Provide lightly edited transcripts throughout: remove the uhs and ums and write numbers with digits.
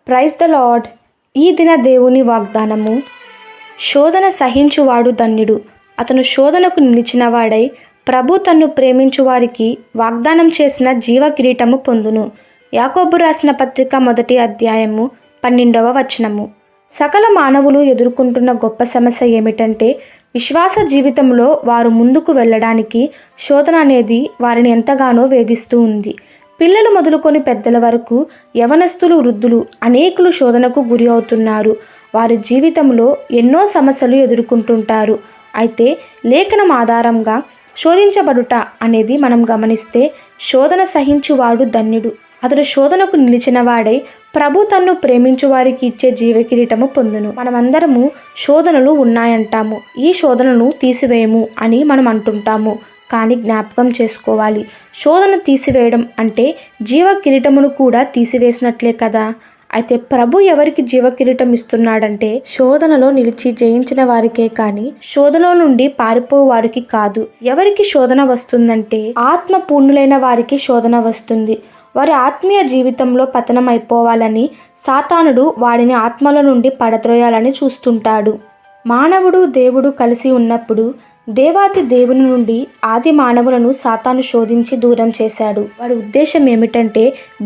Praise the lord. ఈ దిన దేవుని వాగ్దానము. శోధన సహించువాడు ధన్యుడు, అతను శోధనకు నిలిచినవాడై ప్రభు తన్ను ప్రేమించు వారికి వాగ్దానం చేసిన జీవ కిరీటము పొందును. యాకోబు రాసిన పత్రిక 1వ అధ్యాయము 12వ వచనము. సకల మానవులు ఎదుర్కొంటున్న గొప్ప సమస్య ఏమిటంటే, విశ్వాస జీవితంలో వారు ముందుకు వెళ్ళడానికి శోధన అనేది వారిని ఎంతగానో వేధిస్తూ ఉంది. పిల్లలు మొదలుకొని పెద్దల వరకు, యవనస్తులు, వృద్ధులు అనేకులు శోధనకు గురి అవుతున్నారు. వారి జీవితంలో ఎన్నో సమస్యలు ఎదుర్కొంటుంటారు. అయితే లేఖనం ఆధారంగా శోధించబడుట అనేది మనం గమనిస్తే, శోధన సహించువాడు ధన్యుడు, అతడు శోధనకు నిలిచిన వాడై ప్రభు తన్ను ప్రేమించు వారికి ఇచ్చే జీవకిరీటము పొందును. మనమందరము శోధనలు ఉన్నాయంటాము, ఈ శోధనను తీసివేయము అని మనం అంటుంటాము. కానీ జ్ఞాపకం చేసుకోవాలి, శోధన తీసివేయడం అంటే జీవ కిరీటమును కూడా తీసివేసినట్లే కదా. అయితే ప్రభు ఎవరికి జీవ కిరీటం ఇస్తున్నాడంటే, శోధనలో నిలిచి జయించిన వారికే కానీ శోధనలో నుండి పారిపోవు వారికి కాదు. ఎవరికి శోధన వస్తుందంటే, ఆత్మ పూర్ణులైన వారికి శోధన వస్తుంది. వారి ఆత్మీయ జీవితంలో పతనం అయిపోవాలని సాతానుడు వాడిని ఆత్మల నుండి పడద్రోయాలని చూస్తుంటాడు. మానవుడు దేవుడు కలిసి ఉన్నప్పుడు దేవాతి దేవుని నుండి ఆది మానవులను సాతాను శోధించి దూరం చేశాడు. వాడి ఉద్దేశం ఏమిటంటే,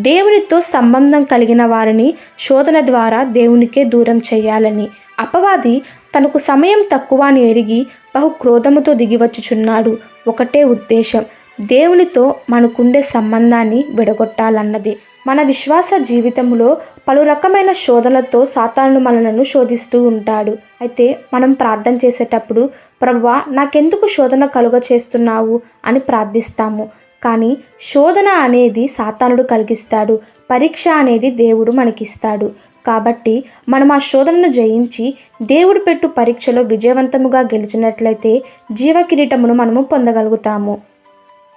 దేవునితో సంబంధం కలిగిన వారిని శోధన ద్వారా దేవునికే దూరం చేయాలని. అపవాది తనకు సమయం తక్కువ అని ఎరిగి బహు క్రోధముతో దిగివచ్చుచున్నాడు. ఒకటే ఉద్దేశం, దేవునితో మనకుండే సంబంధాన్ని విడగొట్టాలన్నది. మన విశ్వాస జీవితంలో పలు రకమైన శోధనలతో సాతాను మనలను శోధిస్తూ ఉంటాడు. అయితే మనం ప్రార్థన చేసేటప్పుడు, ప్రభువా నాకెందుకు శోధన కలుగ చేస్తున్నావు అని ప్రార్థిస్తాము. కానీ శోధన అనేది సాతానుడు కలిగిస్తాడు, పరీక్ష అనేది దేవుడు మనకిస్తాడు. కాబట్టి మనం ఆ శోధనను జయించి దేవుడు పెట్టు పరీక్షలో విజయవంతముగా గెలిచినట్లయితే జీవ కిరీటమును మనము పొందగలుగుతాము.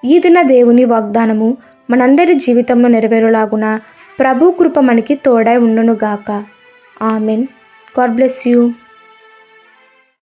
ఈ దిన దేవుని వాగ్దానము మనందరి జీవితంలో నెరవేరులాగున ప్రభు కృప మనకి తోడై ఉండునుగాక. ఆమెన్. God bless you.